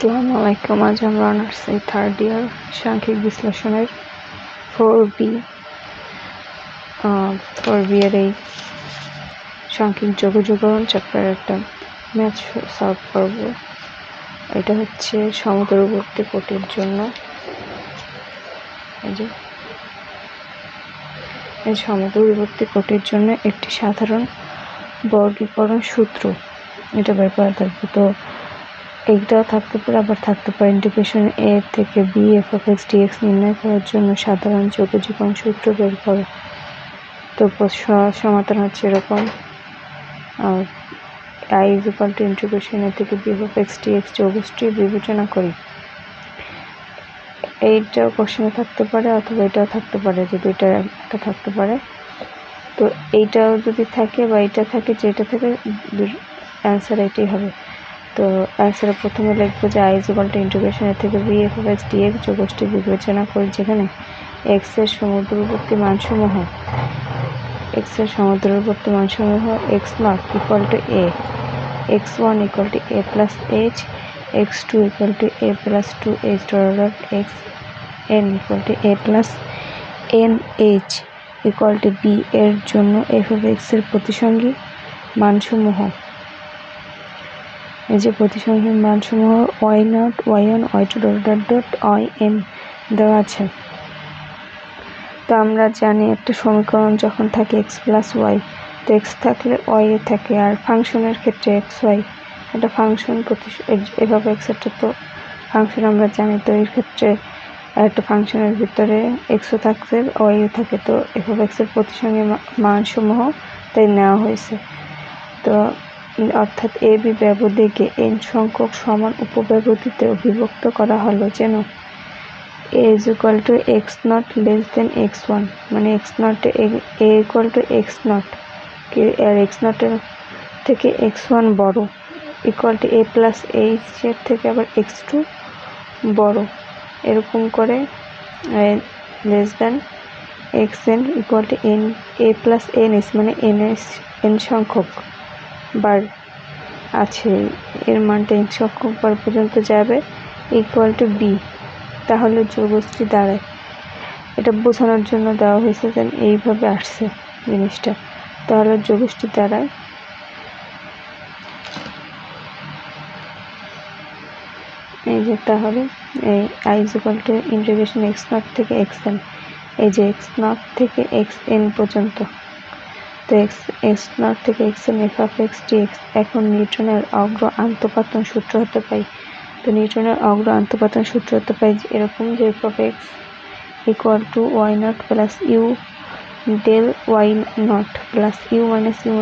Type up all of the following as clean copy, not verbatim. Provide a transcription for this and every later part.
আসসালামু আলাইকুম। আজ আমরা অনার্স থার্ড ইয়ার সাংখ্যিক বিশ্লেষণের 4B এর এই সাংখ্যিক যোগযোগরণ চ্যাপ্টার একটা ম্যাথ সলভ করব। এটা হচ্ছে সমদূরবর্তী কোটির জন্য। এই সমদূরবর্তী কোটির জন্য একটি সাধারণ বর্গীকরণ সূত্র এটা বের করা থাকবে। তো এইটাও থাকতে পারে, আবার থাকতে পারে ইন্টিগ্রেশন a থেকে b f(x) dx নির্ণয় করার জন্য সাধারণ যোগযোগরণ সূত্র বের করো। তো সমাধান হচ্ছে এরকম, i = ইন্টিগ্রেশন a থেকে b f(x) dx যোগটি বিবেচনা করি। এইটাও কোশ্চেনে থাকতে পারে অথবা এটাও থাকতে পারে, যে দুইটা একটা থাকতে পারে। তো এইটাও যদি থাকে বা এটা থাকে, যেটা থাকে অ্যান্সার এটাই হবে। তো অ্যান্সারে প্রথমে লিখবো যে i = ইন্টিগ্রেশন a থেকে b f(x) dx যোগটি বিবেচনা করি, যেখানে x এর সমদূরবর্তী মানসমূহ x0 = a, x1 = a plus h, x2 = a plus 2h, xn = a plus nh = b এর জন্য f(x) এর প্রতিসঙ্গী মানসমূহ, এই যে প্রতিসঙ্গী মানসমূহ y0, y1, y2 yn দেওয়া আছে। তো আমরা জানি একটা সমীকরণ যখন থাকে x plus y, তো x থাকলে y এ থাকে। আর ফাংশনের ক্ষেত্রে xy একটা ফাংশন, f(x) একটা তো ফাংশন আমরা জানি। তো এর ক্ষেত্রে একটা ফাংশনের ভিতরে xও থাকছে, yও থাকে। তো f(x) এর প্রতিসঙ্গী মানসমূহ তাই নেওয়া হয়েছে। তো অর্থাৎ a b ব্যবধিকে n সংখ্যক সমান উপব্যবধিতে বিভক্ত করা হলো, যেন a = x0 < x1, মানে x0 a = x0 R x0 এর থেকে x1 বড়, = a plus h এর থেকে আবার x2 বড়, এরকম করে xn = a plus ns, মানে n সংখ্যক বার আছে, এর মানটা n সংখ্যক বার পর্যন্ত যাবে, = b, তাহলে যোগস্থি দাঁড়ায়। এটা বোঝানোর জন্য দেওয়া হয়েছে, যেন এইভাবে আসছে জিনিসটা, তাহলে যোগস্থি দাঁড়ায় এই যে। তাহলে এই i = ইন্টিগ্রেশন x0 থেকে xn, এই যে x0 থেকে xn পর্যন্ত। তো x0 থেকে xn f(x) dx। এখন নিউটনের অগ্র আন্তঃপাতন সূত্র হতে পাই। তো নিউটনের অগ্র আন্তঃপাতন সূত্র হতে পাই এরকম, যে f(x) = y0 plus u del y0 plus u minus u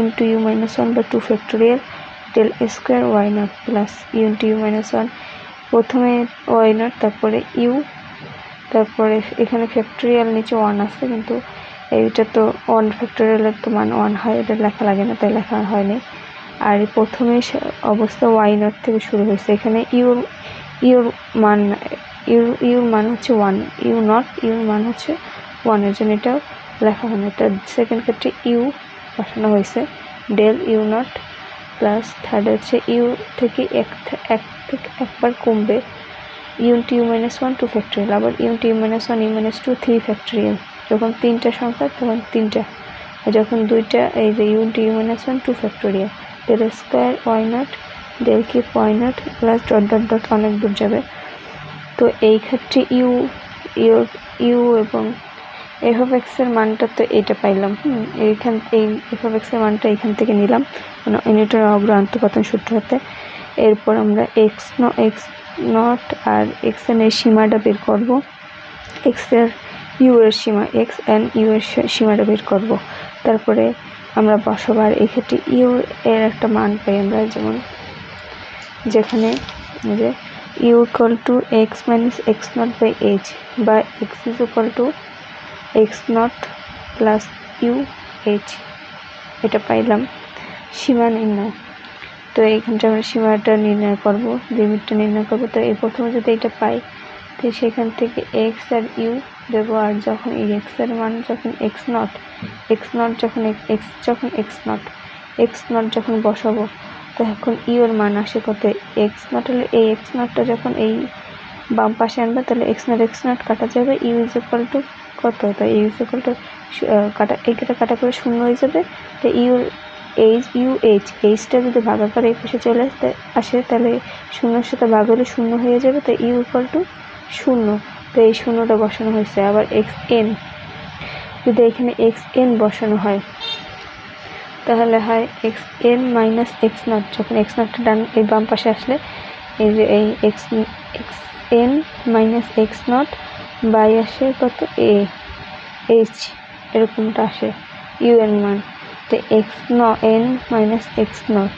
into u minus 1 by 2 factorial del square y0 plus u into u minus 1, প্রথমে y0 তারপরে u, তারপরে এখানে ফ্যাক্টোরিয়াল নিচে 1 আছে, কিন্তু এইটা তো 1 ফ্যাক্টোরিয়ালের তো মান 1 হয়, এটা লেখা লাগে না, তাই লেখা হয়নি। আর প্রথমে অবস্থা y0 থেকে শুরু হয়েছে, এখানে ইউর মান হচ্ছে 1, ইউর মান হচ্ছে 1, এর জন্য এটাও লেখা হয় না। এটা সেকেন্ড ক্ষেত্রে ইউ বসানো হয়েছে, ডেল u0 প্লাস থার্ড হচ্ছে ইউ থেকে একবার কমবে, u into u minus 1 2 factorial, আবার u into u minus 1 u minus 2 3 factorial. যখন তিনটা সংখ্যা তখন তিনটা, যখন দুইটা এই যে u into u minus 1 2 factorial del square y0 del cube y0 plus dot অনেক দূর যাবে। তো এই ক্ষেত্রে ইউ এবং f(x) এর মানটা তো এটা পাইলাম, এই f(x) এর মানটা এখান থেকে নিলাম, মানে নিউটনের অগ্র আন্তঃপাতন সূত্র হতে। এরপর আমরা x0 আর xn এর সীমাটা বের করব, x এর u এর সীমা, xn u এর সীমাটা বের করব। তারপরে আমরা বসাবার, এই ক্ষেত্রে u এর একটা মান পাই আমরা, যেমন যেখানে যে u = x minus x0 by h বা x = x0 plus u h, এটা পাইলাম। সীমা নির্ণয়, তো এইখানটা আমরা সীমাটা নির্ণয় করব, লিমিটটা নির্ণয় করব। তো এই প্রথমে যদি এটা পাই, তো সেখান থেকে x আর u দেব, আর যখন এই x এর মান যখন x0 যখন x0 যখন বসাবো, তো এখন ইউ এর মান আসে কত, এক্স নট হলে এই এক্স নটটা যখন এই বাম পাশে আনবে তাহলে এক্স নট কাটা যাবে, ইউ ইজ ইকুয়াল টু কত, তাই ইউ ইজ ইকুয়াল টু কাটা এইটা কাটা করে শূন্য হয়ে যাবে। তো এইচটা যদি ভাগাকার এই পাশে চলে আসে তাহলে শূন্যর সাথে ভাগ হলে শূন্য হয়ে যাবে, তো ইউ ইকুয়াল টু শূন্য। তো এই শূন্যটা বসানো হয়েছে। আবার এক্স এন, যদি এখানে এক্স এন বসানো হয় তাহলে হয় x n minus x naught, যখন এক্স নটটা ডান এই বাম পাশে আসলে এই যে এই x n minus x naught by আসে কত এইচ, এরকমটা আসে ইউ এর মান। তো x n minus x naught,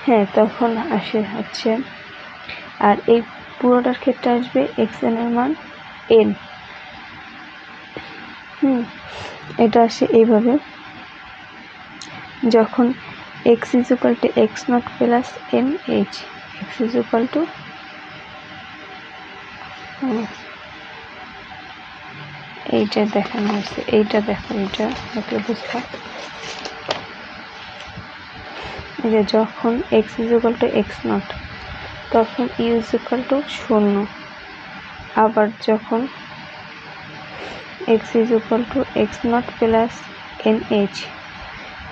হ্যাঁ তখন আসে হচ্ছে, আর এই পুরোটার ক্ষেত্রে আসবে এক্স এন এর মান এন। এটা আসে এইভাবে, যখন X is equal to x naught plus N H, x is equal two এইটা দেখানো হয়েছে, এইটা দেখো, এইটা দেখলে বুঝবা। এই যে যখন X is equal to x naught তখন ইউ ইজ ইকুয়াল টু শূন্য, আবার যখন X is equal to x naught plus N H,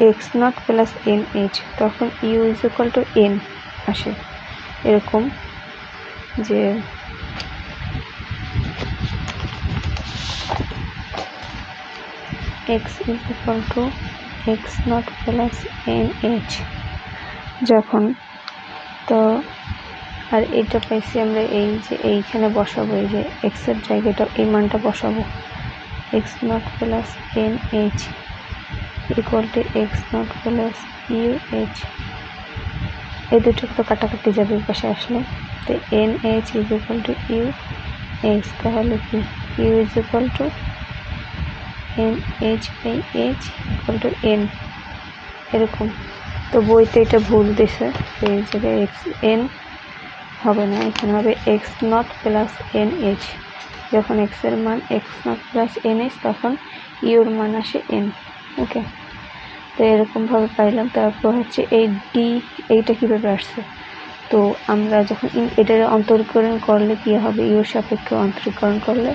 X naught plus N H তখন U is equal to N আসে। এরকম যে X is equal to x naught plus N H যখন, তো আর এটা পাইছি আমরা এই যে এইখানে বসাবো, এই যে এক্সের জায়গাটা এই মানটা বসাবো, x naught plus N h equal to x naught plus u h, এই দুটো তো কাটাকাটি যাবে পাশে আসলে। তো n h is equal to u h, তাহলে কি u is equal to n h by h equal to n, এরকম। তো বইতে এটা ভুল দিছে, এই জায়গায় এক্স এন হবে না, এখানে হবে x naught plus N H, যখন এক্স এর মান x naught plus N H তখন ইউর মান আসে এন। ওকে, তো এরকমভাবে পাইলাম। তারপর হচ্ছে এই ডি, এইটা কীভাবে আসছে, তো আমরা যখন এটার অন্তরীকরণ করলে কী হবে, ইউর সাপেক্ষে অন্তরীকরণ করলে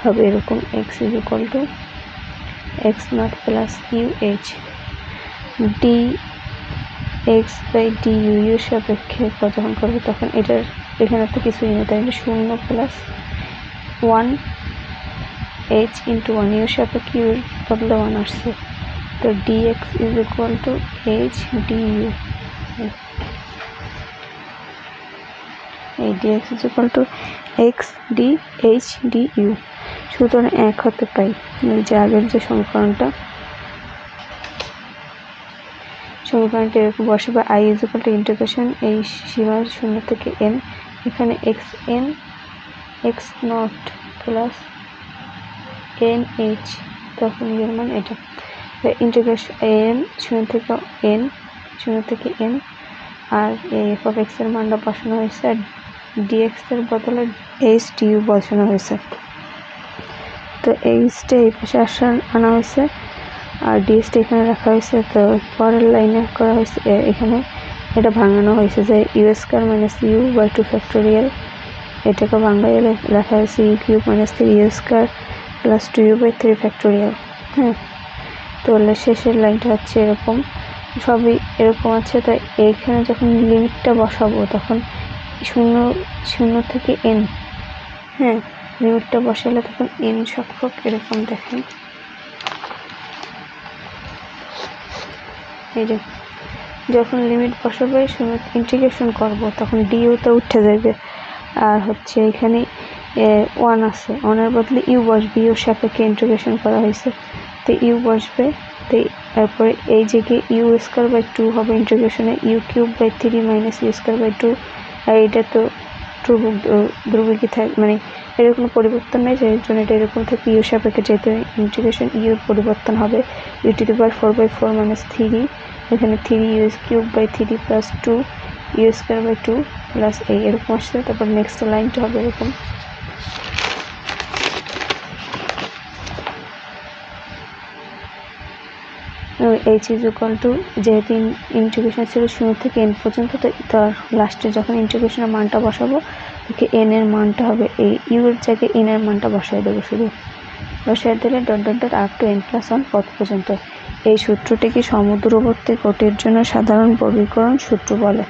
হবে এরকম, x is equal to x naught plus u h d x by d u, ইউর সাপেক্ষে যখন করবে তখন এটার এখানে তো কিছুই নেই, তাই শূন্য plus one H into one, ইউর সাপেক্ষে ইউর বদলে ওয়ান আসছে, তো D X is equal to H D U, এই D X is equal to X D H D U. সুতরাং এক হতে পাই এই যে আগের যে সমীকরণটা এরকম বসাবে, I is equal two integration এই সীমা শূন্য থেকে এন, এখানে x N x naught plus N H তখন এর মান এটা, ইন্টিগ্রেশন এন শূন্য থেকে এন, আর এই এফ অফ এক্স এর মানটা বসানো হয়েছে, আর ডিএক্স এর বদলে এইচ ডিইউ বসানো হয়েছে। তো এইচটা এই পাশে আনা হয়েছে আর ডিএসটা এখানে রাখা হয়েছে। তো পরের লাইনে করা হয়েছে, এখানে এটা ভাঙানো হয়েছে যে u square minus u by 2 factorial, এটাকে ভাঙাইয়ে লেখা হয়েছে u cube minus 3 u square plus 2u by 3 factorial. হ্যাঁ, তো শেষের লাইনটা হচ্ছে এরকম, সবই এরকম আছে। তো এইখানে যখন লিমিটটা বসাবো তখন শূন্য থেকে এন, হ্যাঁ লিমিটটা বসালে তখন এন সংখ্যক এরকম দেখেন, এই যে যখন লিমিট বসাবে শূন্য ইন্টিগ্রেশন করব তখন ডিউতে উঠে যাবে, আর হচ্ছে এখানে ওয়ান আছে, ওয়ানের বদলে ইউ বসবে, ইউর সাপেক্ষে ইন্টিগ্রেশন করা হয়েছে, তো ইউ বসবে। তো তারপরে এই জায়গায় ইউ স্কয়ার বাই 2 হবে ইন্টিগ্রেশনে U cube by 3 minus U square by 2, আর এটা তো ধ্রুবকই থাকে, মানে এর কোনো পরিবর্তন নেই, যার জন্য এটা এরকম থাকে। ইউ সাপেক্ষে যেহেতু ইন্টিগ্রেশন ইউর পরিবর্তন হবে, u to the power 4/4 minus 3, এখানে 3 u cube by 3 plus 2 u square by 2 plus এরকম আসছে। তারপর নেক্সট লাইনটা হবে এরকম, এইচ ইজ ইকুয়াল টু, যেহেতু ইন্টিগ্রেশন ছিল 0 থেকে n পর্যন্ত, তো তার লাস্টে যখন ইন্টিগ্রেশনের মানটা বসাবো তাকে n এর মানটা হবে, এই ইউ এর জায়গায় n এর মানটা বসাই দেবো, শুধু বসাই দিলে dot dot dot up to n+1 পদ পর্যন্ত। এই সূত্রটিকে সমদূরবর্তী কোটির জন্য সাধারণ বর্গীকরণ সূত্র বলে।